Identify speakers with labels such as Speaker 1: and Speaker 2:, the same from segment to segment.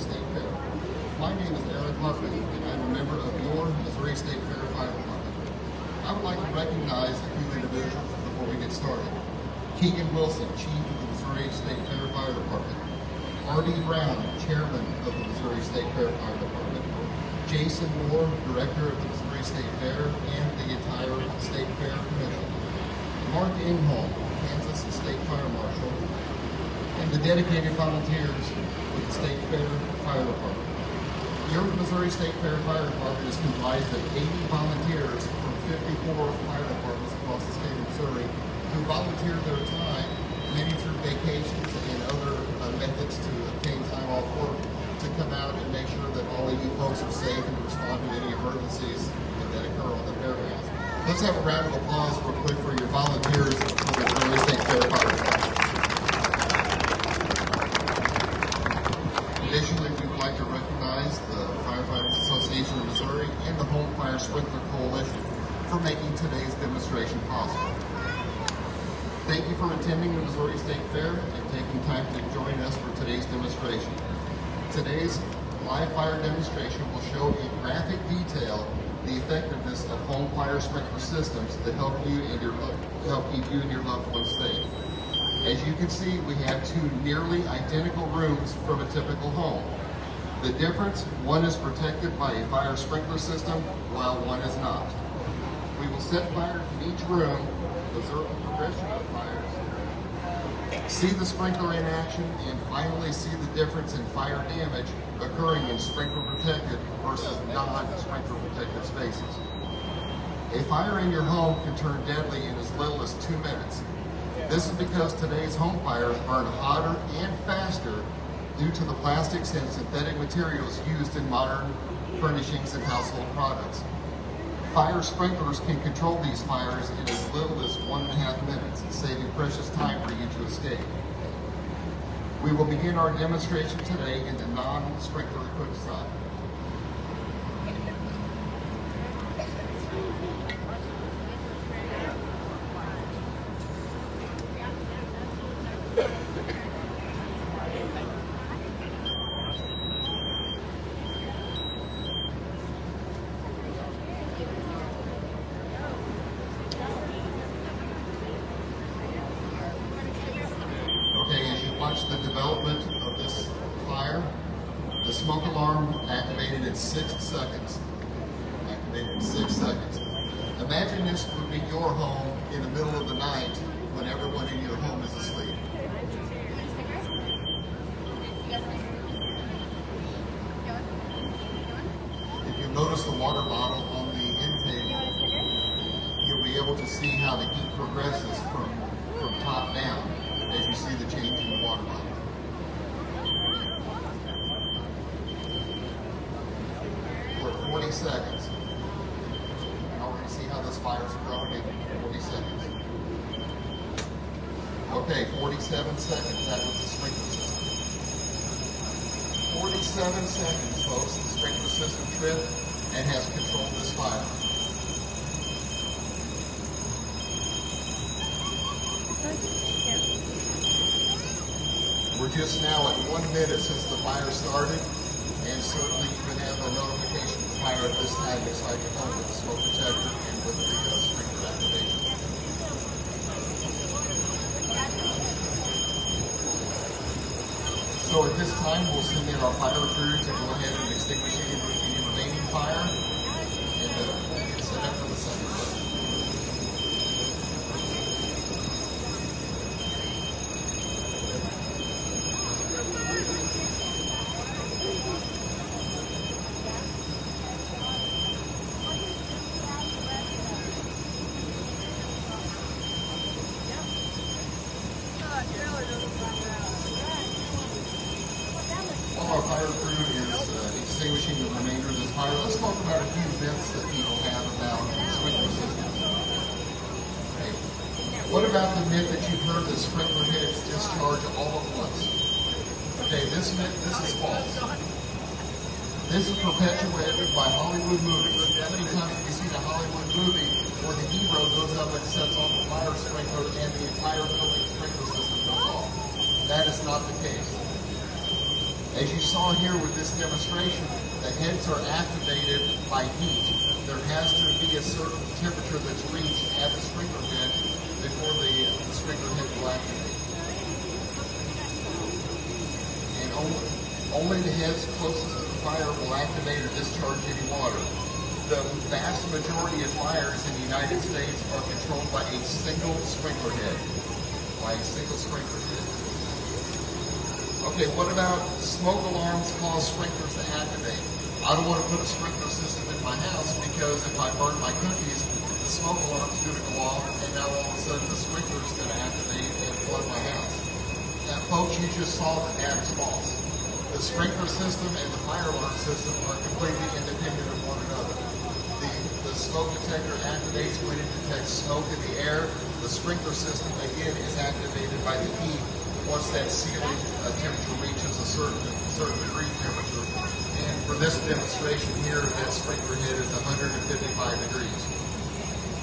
Speaker 1: State Fair. My name is Eric Huffman, and I'm a member of your Missouri State Fair Fire Department. I would like to recognize a few individuals before we get started. Keegan Wilson, Chief of the Missouri State Fair Fire Department. R.D. Brown, Chairman of the Missouri State Fair Fire Department. Jason Moore, Director of the Missouri State Fair and the entire State Fair Commission. Mark Ingholm, Kansas State Fire Marshal, and the dedicated volunteers with the State Fair Fire Department. Your Missouri State Fair Fire Department is comprised of 80 volunteers from 54 fire departments across the state of Missouri who volunteer their time, many through vacations and other methods to obtain time off work, to come out and make sure that all of you folks are safe and respond to any emergencies that occur on the fairgrounds. Let's have a round of applause real quick for your volunteers for the Missouri State Fair Fire Department. Additionally, we'd like to recognize the Firefighters Association of Missouri and the Home Fire Sprinkler Coalition for making today's demonstration possible. Thank you for attending the Missouri State Fair and taking time to join us for today's demonstration. Today's live fire demonstration will show in graphic detail the effectiveness of home fire sprinkler systems that help keep you and your loved ones safe. As you can see, we have two nearly identical rooms from a typical home. The difference, one is protected by a fire sprinkler system, while one is not. We will set fire in each room, observe the progression of fires, see the sprinkler in action, and finally see the difference in fire damage occurring in sprinkler protected versus non-sprinkler protected spaces. A fire in your home can turn deadly in as little as 2 minutes. This is because today's home fires burn hotter and faster due to the plastics and synthetic materials used in modern furnishings and household products. Fire sprinklers can control these fires in as little as 1.5 minutes, saving precious time for you to escape. We will begin our demonstration today in the non-sprinkler equipped side. Watch the development of this fire. The smoke alarm activated in 6 seconds. Imagine this would be your home in the middle of the night when everyone in your home is asleep. If you notice the water bottle on the intake, you'll be able to see how the heat progresses from top down as you see the change in the water bottle. We're at 40 seconds. You can already see how this fire's growing in 40 seconds. Okay, 47 seconds. That was the sprinkler system. 47 seconds, folks. The sprinkler system tripped and has controlled this fire. We're just now at 1 minute since the fire started, and certainly you can have a notification of fire at this time inside your home with the smoke detector and with the sprinkler activation. So at this time, we'll send in our fire crew to go ahead and extinguish any remaining fire, and get set up for the second round. While our fire crew is extinguishing the remainder of this fire, let's talk about a few myths that people have about sprinkler systems. Okay. What about the myth that you've heard that sprinkler heads discharge all at once? Okay, this myth, this is false. This is perpetuated by Hollywood movies. How many times have you seen a Hollywood movie where the hero goes up and sets off the fire sprinkler and the entire building sprinkler system goes off? That is not the case. As you saw here with this demonstration, the heads are activated by heat. There has to be a certain temperature that's reached at the sprinkler head before the sprinkler head will activate. And only the heads closest to the fire will activate or discharge any water. The vast majority of fires in the United States are controlled by a single sprinkler head. Okay, what about smoke alarms cause sprinklers to activate? I don't want to put a sprinkler system in my house because if I burn my cookies, the smoke alarm's going to go off and now all of a sudden the sprinkler's going to activate and flood my house. Now, folks, you just saw that is false. The sprinkler system and the fire alarm system are completely independent of one another. The smoke detector activates when it detects smoke in the air. The sprinkler system, again, is activated by the heat once that ceiling temperature reaches a certain degree temperature. And for this demonstration here, that sprinkler head is 155 degrees.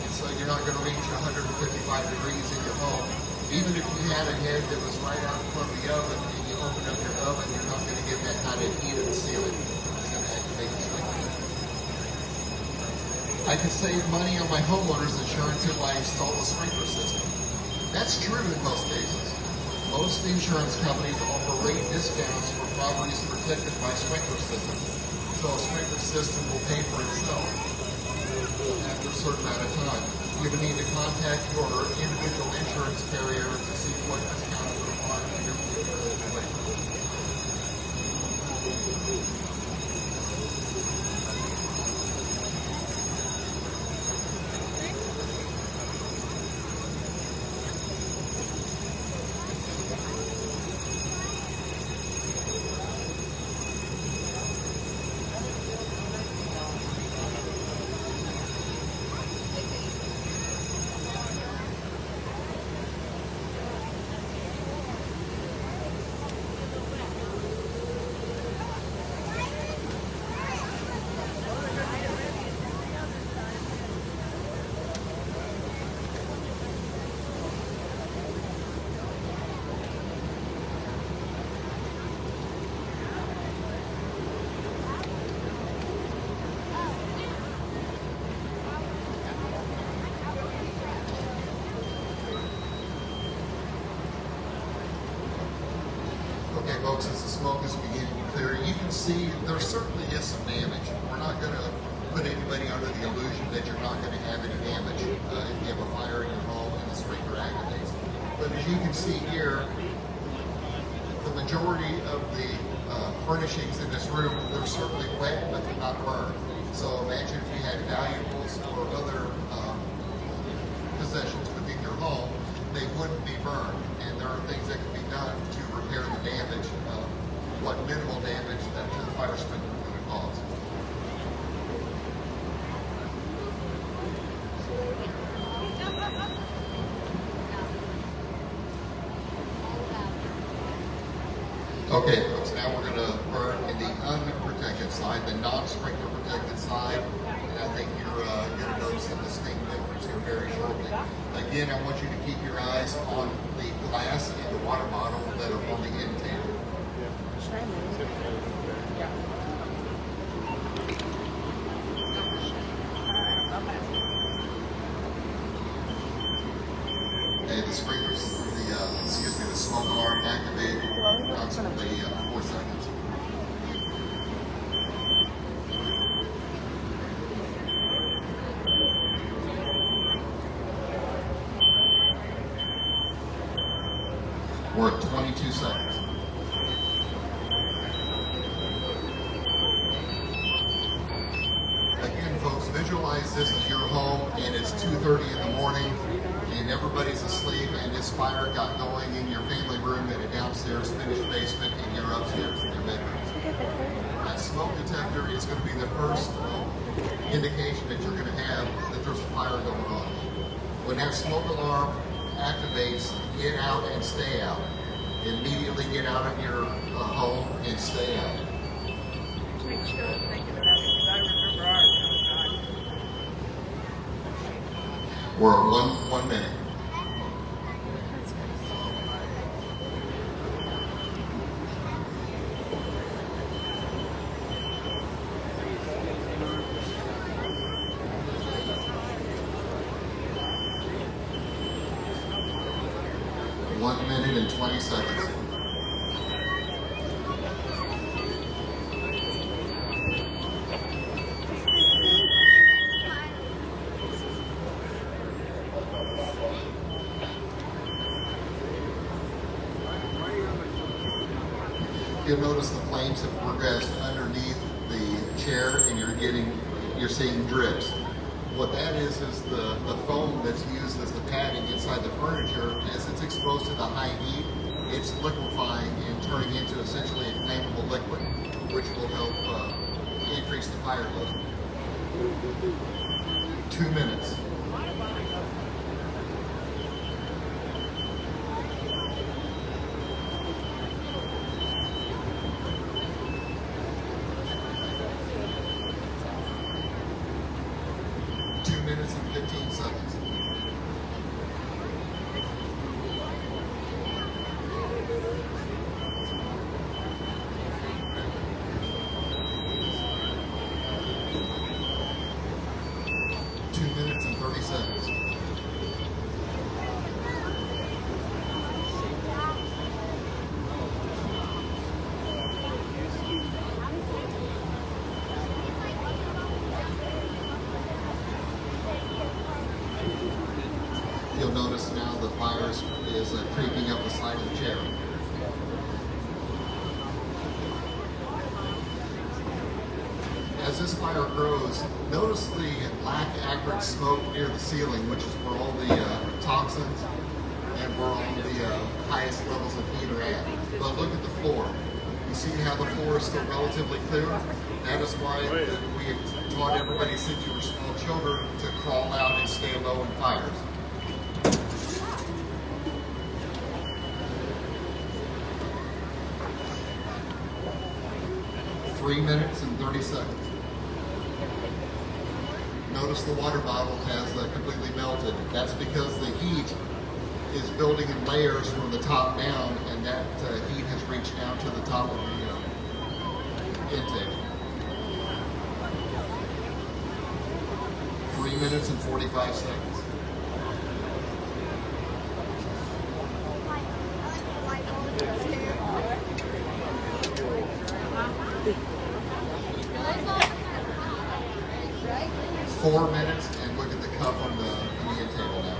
Speaker 1: And so you're not going to reach 155 degrees in your home. Even if you had a head that was right out in front of the oven and you open up your oven, you're not going to get that kind of heat in the ceiling. It's going to activate the sprinkler head. I can save money on my homeowner's insurance if I install a sprinkler system. That's true in most cases. Most insurance companies offer rate discounts for properties protected by sprinkler systems. So a sprinkler system will pay for itself after a certain amount of time. You would need to contact your individual insurance carrier to see what discount would apply to your particular situation. Okay, folks, as the smoke is beginning to clear, you can see there certainly is some damage. We're not going to put anybody under the illusion that you're not going to have any damage if you have a fire in your home and the sprinkler activates. But as you can see here, the majority of the furnishings in this room, they're certainly wet, but they're not burned. So imagine if you had valuables or other possessions within your home, they wouldn't be burned. And there are things that can be done to repair the damage, what minimal damage that the fire sprinkler could cause. Okay, folks, now we're going to burn in the unprotected side, the non-sprinkler protected side. And I think you're going to notice a distinct difference here very shortly. Again, I want you to keep your eyes on the glass and the water bottle that are on the end table. Okay, the sprinklers, the smoke alarm activated approximately 4 seconds. We're at 22 seconds. Again, folks, visualize this as your home and it's 2:30 in the morning and everybody's asleep and this fire got going in your family room in a downstairs finished basement and you're upstairs in your bedroom. That smoke detector is going to be the first indication that you're going to have that there's a fire going on. When that smoke alarm activates, get out and stay out. Immediately get out of your home and stay out. We're at one minute. in 20 seconds. You'll notice the flames have progressed underneath the chair, and you're seeing drips. What that is the foam that's used as the padding inside the furniture. As it's exposed to the high heat, it's liquefying and turning into essentially a flammable liquid, which will help increase the fire load. 2 minutes. Minutes and 15 seconds. Two minutes and 30 seconds. You'll notice now the fire is creeping up the side of the chair. As this fire grows, notice the black acrid smoke near the ceiling, which is where all the toxins and where all the highest levels of heat are at. But look at the floor. You see how the floor is still relatively clear? That is why we have taught everybody since you were small children to crawl out and stay low in fires. 3 minutes and 30 seconds. Notice the water bottle has completely melted. That's because the heat is building in layers from the top down, and that heat has reached down to the top of the intake. 3 minutes and 45 seconds. Four minutes, and look at the cup on the end table now.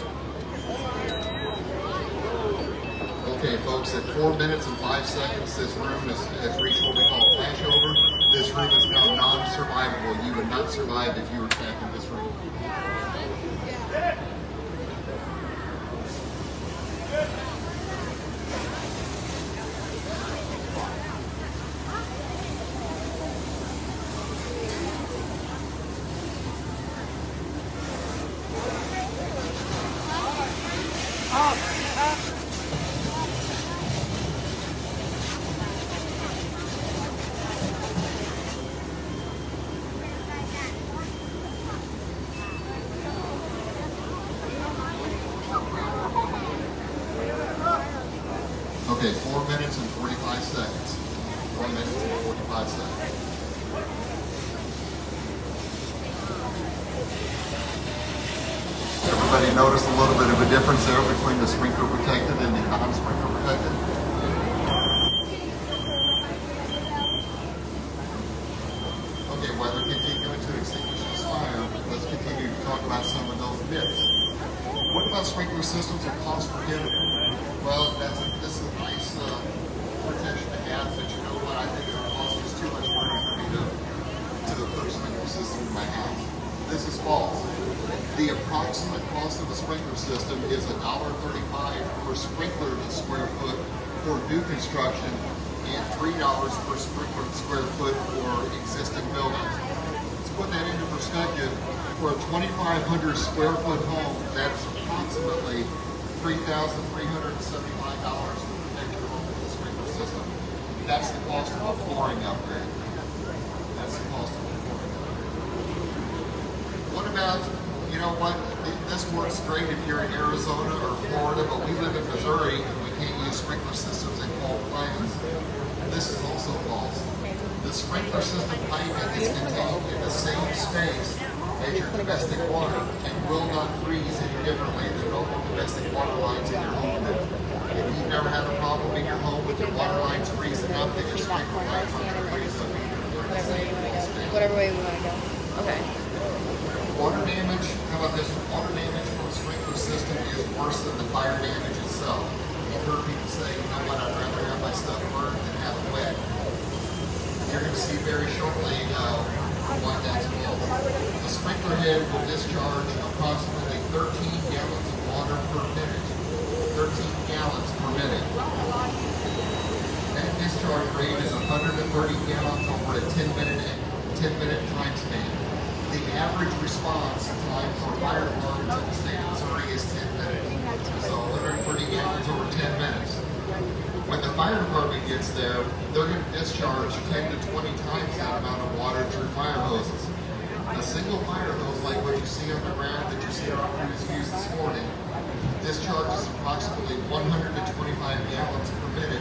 Speaker 1: Okay, folks, at 4 minutes and 5 seconds, this room has reached what we call flashover. This room is now non-survivable. You would not survive if you were trapped in this room. Okay, 4 minutes and 45 seconds. 4 minutes and 45 seconds. Everybody notice a little bit of a difference there between the sprinkler protected and the non-sprinkler protected? Okay, while they're continuing to extinguish this fire, let's continue to talk about some of those myths. What about sprinkler systems are cost prohibitive? Well, this is a nice protection to have, but you know what? I think it would cost us too much money for me to put a sprinkler system in my house. This is false. The approximate cost of a sprinkler system is $1.35 per sprinkler square foot for new construction and $3 per sprinkler square foot for existing buildings. To put that into perspective, for a 2,500 square foot home, that's approximately $3,375 to protect your home with a sprinkler system. That's the cost of a flooring upgrade. That's the cost of a flooring upgrade. What about, you know what, this works great if you're in Arizona or Florida, but we live in Missouri and we can't use sprinkler systems in cold climates. This is also false. The sprinkler system piping is contained in the same space as your domestic water and will not freeze any differently than normal domestic water lines in your home do. If you've never had a problem in your home with your water lines freezing up, then your sprinkler lines will freeze up.
Speaker 2: Whatever way we want to go. Okay.
Speaker 1: Water damage, how about this? Water damage from a sprinkler system is worse than the fire damage itself. I've heard people say, you know what, I'd rather have my stuff burned than have it wet. You're going to see very shortly why that's called. The sprinkler head will discharge approximately 13 gallons of water per minute. 13 gallons per minute. That discharge rate is 130 gallons over a 10-minute time span. The average response time for fire departments in the state of Missouri is 10 minutes. So 130 gallons over 10 minutes. When the fire department gets there, they're going to discharge 10 to 20 times that amount of water through fire hoses. A single fire hose like what you see on the ground that you see our crews use this morning discharges approximately 125 gallons per minute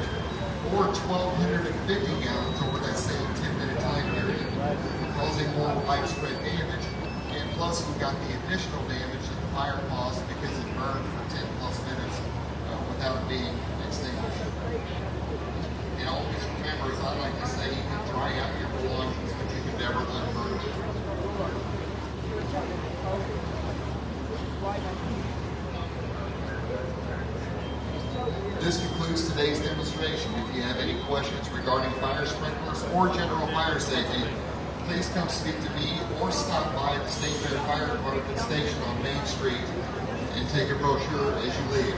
Speaker 1: or 1,250 gallons over that same 10-minute time period, causing more widespread damage. And plus, we've got the additional damage that the fire caused because it burned for 10 plus minutes without being extinguished. And always remember, as I like to say, you can dry out your belongings, but you can never unburn them. This concludes today's demonstration. If you have any questions regarding fire sprinklers or general fire safety, please come speak to me or stop by the State Fair Fire Department station on Main Street and take a brochure as you leave.